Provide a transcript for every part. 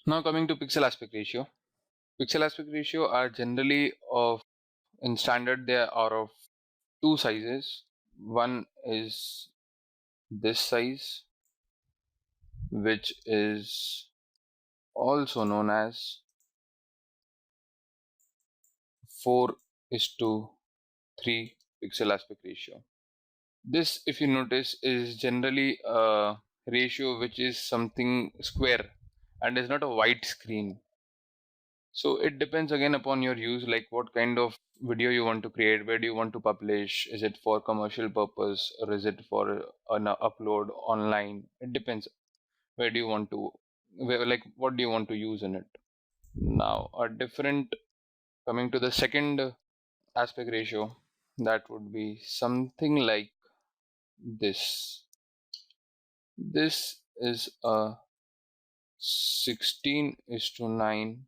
Now coming to pixel aspect ratio. Pixel aspect ratio are generally in standard they are of two sizes. One is this size, which is also known as 4:3 pixel aspect ratio. This, if you notice, is generally a ratio which is something square and is not a white screen. So it depends again upon your use, like what kind of video you want to create, where do you want to publish, is it for commercial purpose or is it for an upload online? It depends. Where do you want to, like what do you want to use in it? Now coming to the second aspect ratio, that would be something like this. This is a 16:9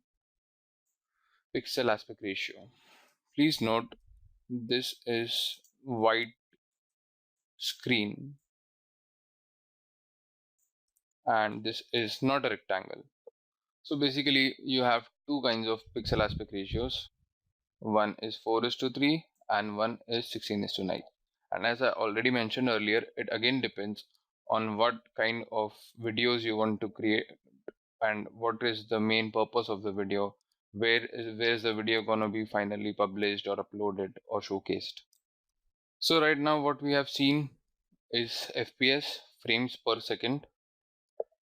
pixel aspect ratio. Please note this is white screen and this is not a rectangle. So basically you have two kinds of pixel aspect ratios. One is 4:3 and one is 16:9. And as I already mentioned earlier, it again depends on what kind of videos you want to create and what is the main purpose of the video. Where is the video gonna be finally published or uploaded or showcased? So right now what we have seen is FPS, frames per second,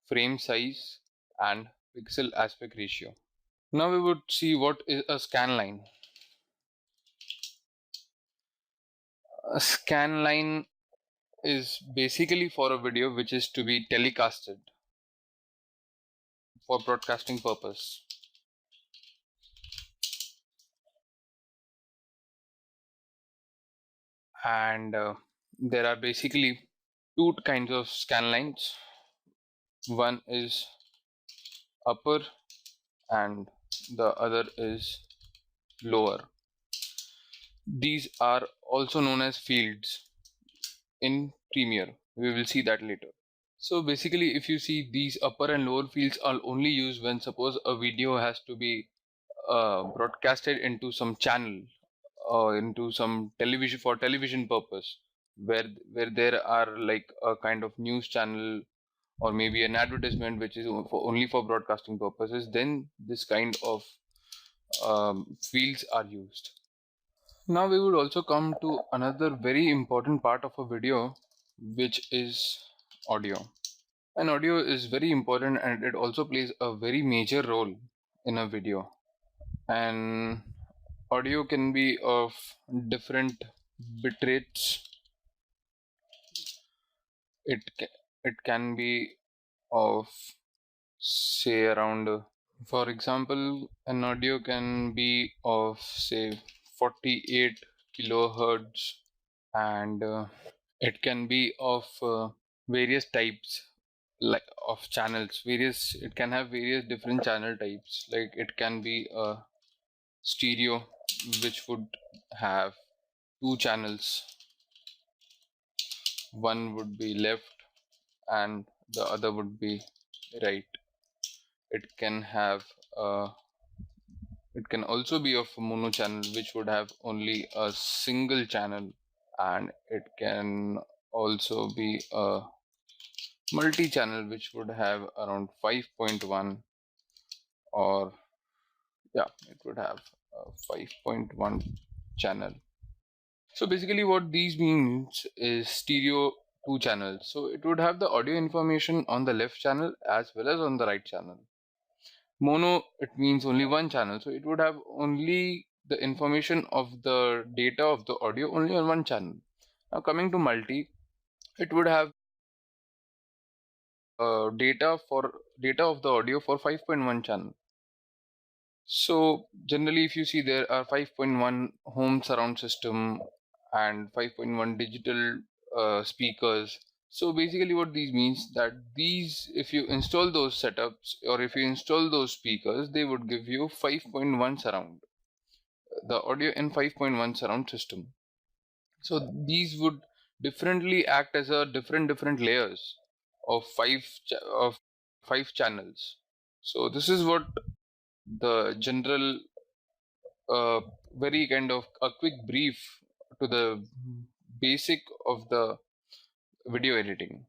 frame size, and pixel aspect ratio. Now we would see what is a scanline. A scanline is basically for a video which is to be telecasted for broadcasting purpose. And there are basically two kinds of scanlines. One is upper and the other is lower. These are also known as fields in Premiere. We will see that later. So basically, if you see, these upper and lower fields are only used when suppose a video has to be broadcasted into some channel or into some television for television purpose, where there are like a kind of news channel or maybe an advertisement which is only for broadcasting purposes, then this kind of fields are used. Now we would also come to another very important part of a video, which is audio. And audio is very important and it also plays a very major role in a video. And audio can be of different bit rates. It can be of, say, around for example, an audio can be of say 48 kilohertz, and it can be of various types, like of channels. It can have various different channel types, like it can be a stereo which would have two channels. One would be left and the other would be right. It can have it can also be of a mono channel which would have only a single channel, and it can also be a multi-channel which would have around 5.1, or yeah, it would have a 5.1 channel. So basically what these means is stereo two channels. So it would have the audio information on the left channel as well as on the right channel. Mono, it means only one channel, so it would have only the information of the data of the audio only on one channel. Now coming to multi, it would have data of the audio for 5.1 channel. So generally if you see, there are 5.1 home surround system and 5.1 digital speakers. So basically what these means, that these, if you install those setups or if you install those speakers, they would give you 5.1 surround, the audio in 5.1 surround system. So these would differently act as a different layers of five channels. So this is what the general, very kind of a quick brief to the basic of the video editing.